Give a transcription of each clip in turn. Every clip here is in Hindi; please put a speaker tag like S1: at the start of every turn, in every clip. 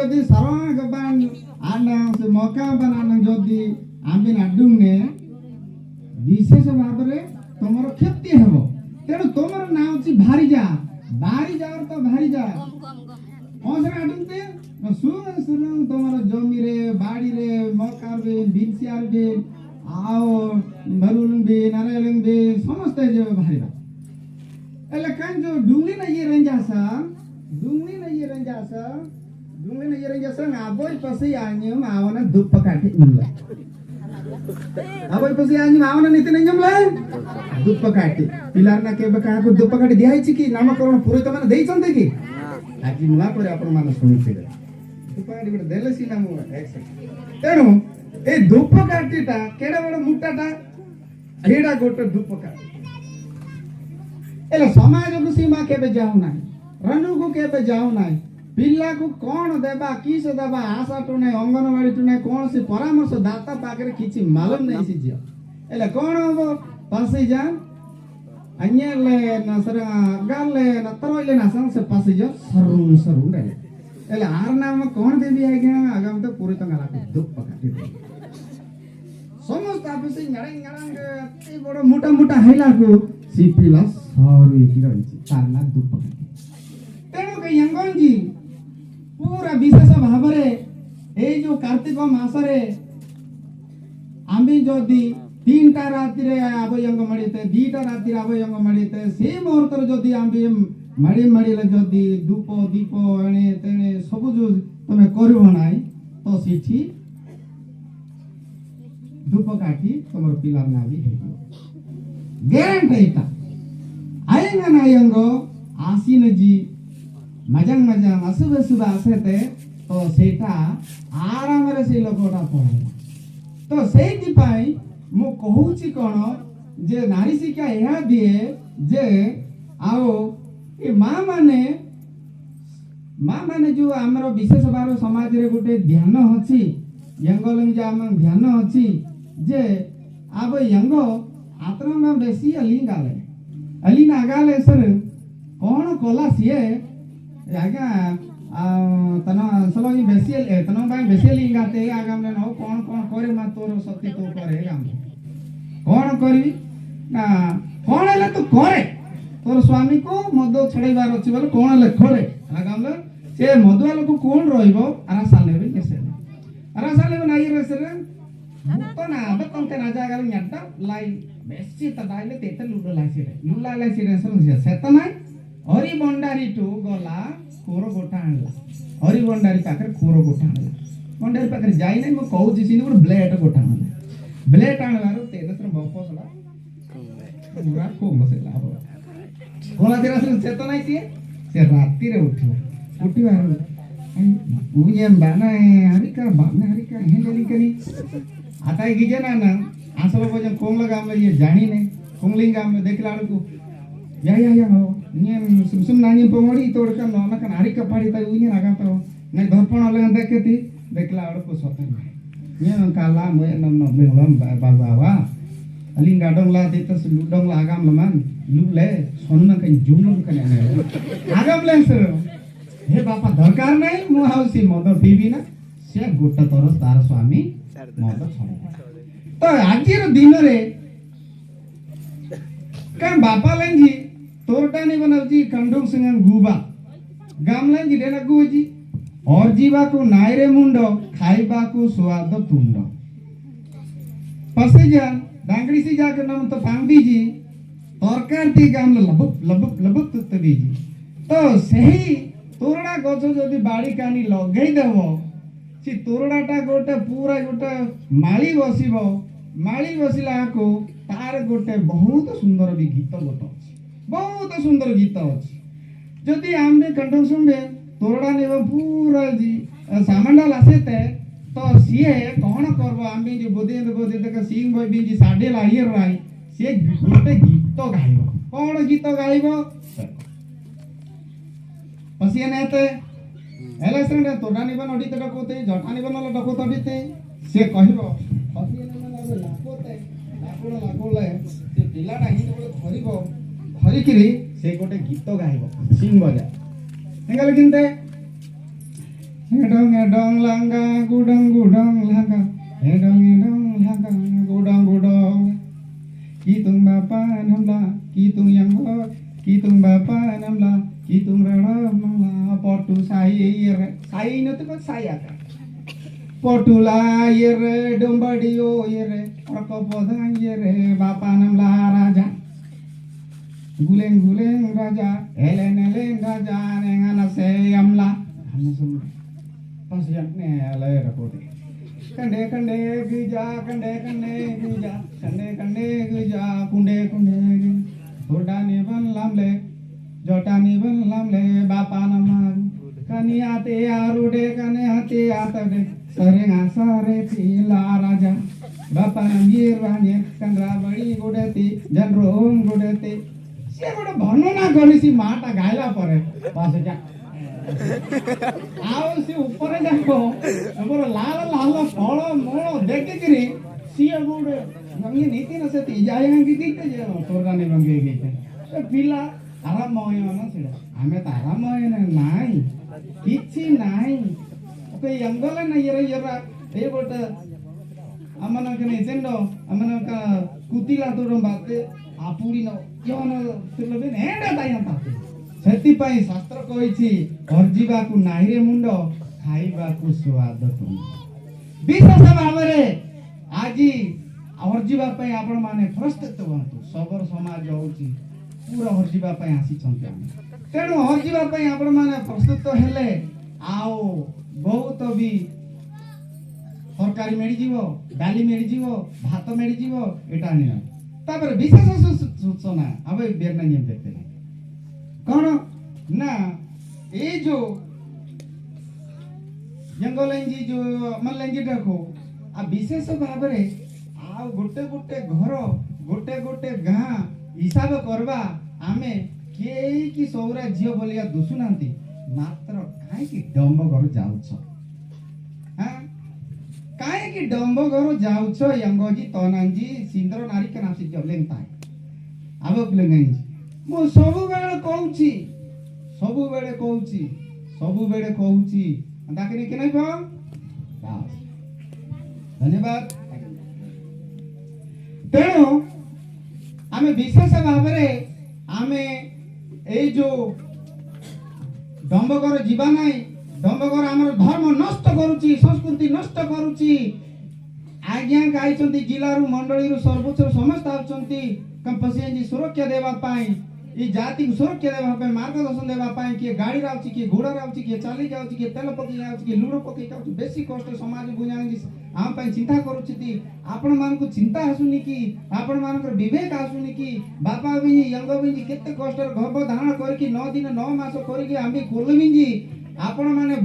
S1: जदि सरवा गबान आना से मौका बनाना जदि आम्बे नाडुने विशेष भाव रे तमरो क्षति हेबो तेणु तमरो नाम छी भारी जा और तो भारी जा ओसरा आडुते सुन तमरो जमी रे बाड़ी रे मौका रे बिनसियार बे आओ भरुलुं बे नारायलुं बे समस्त जे भारी बा एला कान जो डुंगली ना ये रंजासा ngaboy pasti anyum awana dupa kati nula ngaboy pasti anyum awana nitin anyum la dupa kati pilar na ke baka ko dupa kati diai chiki नामकरण पूरे त माने देई चंदे की आजि नुवा परे आपण माने सुनि छे दुपा कटी बड देलसी नाम एक सेकंड तेनु ए दुपा काटीटा केडा बड मुट्टाटा एडा गोटे दुपा काटी एला समाज को सीमा केबे जाऊ नाही रनु को केबे जाऊ नाही पिल्ला को कौन देबा किस देबा आशा टुने अंगनवाड़ी टुने कौन से परामर्श दाता पाकरे किछि मालूम नहीं सी जियो एला कौन हो पासे जा अन्यले नसरा गाले न तरोइले न संग से पासे जो सरू रे एला आर नाम कौन देबी आगे आगम तो पूरी तो गला दुख पकाती समस्त आपसे ngड़ंग ए बड़ मोटा हैला को सिपिला सरू की रही तारना दुख पकाती तेणु के यंगन जी पूरा विशेष भाव रे ए जो कार्तिक मास रे आम्बी जदि 3टा राति रे आबयंग मडिते 2टा राति रे आबयंग मडिते से मुहूर्त रे जदि आम्बी मड़ी ले जदि धूप दीप एणे तेणे सब जो तमे करबो नाही तो सिठी धूप काठी तमर पिला नाबी हेबो ग्यारंटी एटा आयंग आसीन जी मजंग अशुभ आसे तो सेटा आराम रे से लोकटा पढ़े तो सेति पाई मु कहूची कोन जे नारी शिक्षा यह दिए जे आओ ए मां माने जो हमरो विशेष बार समाज रे गोटे ध्यान अछि यंगलम जे हम ध्यान अछि जे अब यंग आत्मा में बेसी अली नागाले सर कौन कला सीए आगा तना सलोई बेसियल तना बाय बेसियल लिंगाते आगाम ने नो कौन करे मा तोर शक्ति तो करे गाम कौन करी ना कौन ले तो करे तोर स्वामी को मद छड़ेबार अछि बोले कौन ले करे आगाम ले से मदुआ लोक कौन रहइबो आरा साले बे केसे आरा साले बे नाई रेसे रे तो ना अब तंके ना जागा न्याटा लाई बेसी त दाइले तेते लुडो लाइसे रे लुला लाइसे रे सेत नाई हरि बंडारी टू गला खोर गोटा आणला हरि बंडारी पाकर खोर गोटा आणला बंडारी पाकर जाई नै म कहू जिसिन गोट ब्लेड गोटा आणला ब्लेड आणलारो तेदसर बपसला पूरा को मसेला हो होला तेरा सेत नाई से राती रे उठिवा उयम बाना हरिका हे जली कनी आता गिजे ना आसलो बजन कोंगला गाम ले ये जानी ने कोंगलिंग गाम में देखला को या हो नियम सुम नानी पोमड़ी तोड़ का नोना का नारी का पाड़ी ता उनी आगा तो नै दर्पण ले देखती देखला को सते नियम काला मोय नम बेलम बाजावा अलिंग गाडों ला देता लुडों ला आगाम लमन लुले सोनना का जुमलम का ने आगाम ले सर हे बापा दरकार नहीं मु हाउसी मद पीबी ना से गोटा तोर तार स्वामी मद छड़े तो आजिर दिन रे कान बापा लेंजी तोरटा नहीं बनावजी कंडों संगन गुबा गाम लेंजी डेना गुजी और जीवा को नायरे मुंडो खाइबा को स्वाद तुंडो पसे जा डांगड़ी सी जाकर नाम तो पांगी जी तरकार ती गाम लबुक तुत्तबीजी तो सही तोरड़ा गछ जदि बाड़ी कानी लगेई देबो सी तोरड़ाटा गोटे पूरा गोटे माली बसिला को तार गोटे बहुत सुंदर भी गीत गोटे बहुत सुंदर गीत अछि जदि आम्बे कंठन सुनबे तोरड़ा नेब पूरा जी सामंडा लासेते तो सीए कौन करबो आम्बे जो बोदे तक सिंह भाई भी जी साडे लाइयर राई से गोटे गीत गाइबो कौन गीत गाइबो पसिया नेते एलेसन तोड़ा निबन अडी तक कोते जटा निबन ल डको तडीते से कहिबो पसिया नेबन लाकोते लाकोले से पिलाटा हिन बोले खरिबो खरिकिरी से गोटे गीत गाइबो सिंह बजा हेंगल किनते edong langga gudang langga edong langga gudang kitung bapa namla kitung yanggo kitung bapa namla kitung rara mangla portu sai ini tuh kan saya kan portula yere dombadio yere orkopodan yere bapa namla raja guleng raja elen raja nengana se amla pas yang ne alay rakote kande gija kunde thoda ni ban lamle bapa namaru kani ate arude kane ate atade sarenga sare pila raja bapa namir ranye kandra badi godati janrom godati se goda bharnana garisi mata gaila pare pasja आओ सी ऊपर जाको हमर लाल फल मोळ देखिकरी सी गुड नंगी नीति न से जायंग की किते जे तोरगाने बंगे गईते तो पिला आराम होय मन सेडा हमें त आराम होय नाई किछि नाई ओके यंगल न येरा ए बोट अमन कने सेंडो अमन का कुतिला तोरम बाते आपुरी न योन तुलबे नेडा दायन पाते ସେଥିପାଇଁ ଶାସ୍ତ୍ର କହିଛି ଅର୍ଜିବାକୁ ନାହିରେ ମୁଣ୍ଡ ଖାଇବାକୁ ସ୍ୱାଦ ତୁଣ୍ଡ ବିଶେଷ ଭାବରେ ଆଜି ଅର୍ଜିବା ପାଇଁ ଆପଣ ମାନେ ପ୍ରସ୍ତୁତ ହୁଅନ୍ତୁ ସବର ସମାଜ ହଉଛି ପୁରା ଅର୍ଜିବା ପାଇଁ ଆସିଛନ୍ତି ଆମେ ତେଣୁ ଅର୍ଜିବା ପାଇଁ ଆପଣ ମାନେ ପ୍ରସ୍ତୁତ ହେଲେ ଆଉ ବହୁତ ବି ତରକାରୀ ମିଳିଯିବ ଡାଲି ମିଳିଯିବ ଭାତ ମିଳିଯିବ ଏଟା ନିଅ ତାପରେ ବିଶେଷ ସୂଚନା अब बेरना नियम देखते हैं कौन ना ये जो जंगलेंजी जो मल्लेंजी देखो आ विशेष भाव रे आ गोटे गोटे गाँ हिसाब करवा आमे के की सौरा झियो बोलिया दुसुनांती मात्र काहे की डंब घर जाउछ हां काहे की डंब घर जाउछ यंगोजी तनांजी सिंदर नारी के नाम से जलेन ताई आबो प्लेंगेंजी मो सबुबेले कहूची दाकिनी के नहीं पाओ धन्यवाद तेणु आमे विशेष भाव रे आमे ए जो डंबगर जीवा नाही डंबगर हमर धर्म नष्ट करूची संस्कृति नष्ट करूची आज्ञा गाइचंती जिल्लारू मंडळीरू सर्वोच्च समस्त आउचंती कंपसीएनजी सुरक्षा देवा पाई ई जाति को सुरक्षा देवा पे मार्गदर्शन देवा पाई कि गाड़ी राउची कि घोड़ा राउची कि चाली जाउची कि तेल पकी जाउची कि लूड़ो पकी जाउची बेसी कष्ट समाज बुझांगी आम पे चिंता करूची आपण मान को चिंता आसुनी कि आपण मान को विवेक आसुनी कि बापा भी यंग भी केते कष्ट गर्भ धारण करके 9 दिन 9 मास करके आम्बी कोलबिंजी आपण माने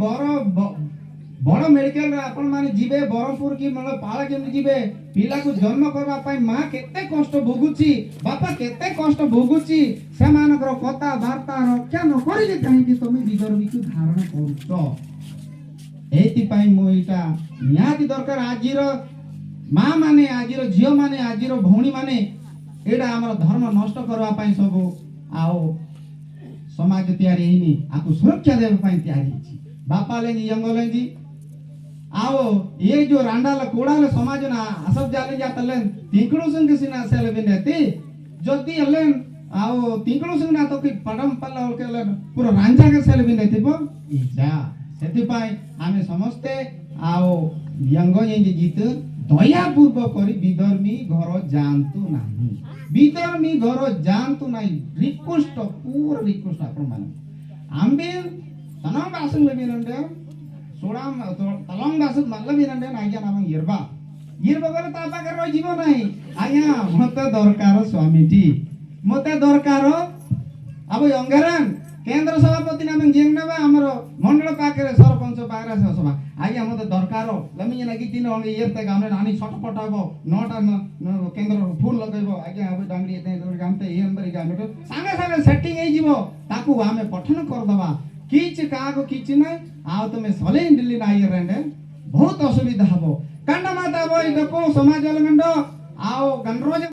S1: बड़ मेडिकल रे आपण माने जीवे बरमपुर की मतलब पाला केमि जीवे पिला को जन्म करबा पाई मां केते कष्ट भोगुची बापा केते कष्ट भोगुची से मानकर कथा वार्ता रक्षा न करिले काहे कि तुम विदर्भी को धारण करूछो एति पाई मोइटा नियाति दरकार आजिर मां माने आजिर झियो माने आजिर भौणी माने एडा हमर धर्म नष्ट करबा पाई सब आओ समाज तैयारी हेनी आकु सुरक्षा देबा पाई तैयारी छी बापा लेंजी यंगलेंजी आओ ये जो रांडाला कोडाला समाज ना असब जाले जातलेन तिंकड़ो संग सिना सेले बिनेती जति हलेन आओ तिंकड़ो संग ना तो कि पडम पल्ला होलकेलेन पूरा रांजा के सेले बिनेती बो इजा सेति पाई आमे समस्ते आओ यंगो येंजी जीत दया पूर्वक करी विधर्मी घर जानतु नाही विधर्मी घर जानतु नाही रिक्वेस्ट पूरा रिक्वेस्ट आपण माने आम्बे तनाव बासुन लेबिनंडे सोडाम तलंग बासुन मल्लबिनंडे आज्ञा नाम यरबा गले तापा कर जीव नाही आज्ञा मते दरकार स्वामीटी मते दरकार अब यंगरान केंद्र सभापति नाम जेंगनाबा हमर मंडल पाकरे सरपंच पाकरे सभा आज्ञा मते दरकार लमी लागि तीन अंगे येरते गामने नानी छटपटाबो नोटा केंद्र फूल लगैबो आज्ञा अब डांगरी एते गामते ए नंबर गामटे सांगे सांगे सेटिंग हे जीवो ताकू आमे पठन कर दबा किछ कागो किछ नै आउ तमे सले दिल्ली नाई रेंडे बहुत असुविधा हबो कंडा माता बोई देखो समाज अलगंडो आओ गणरोज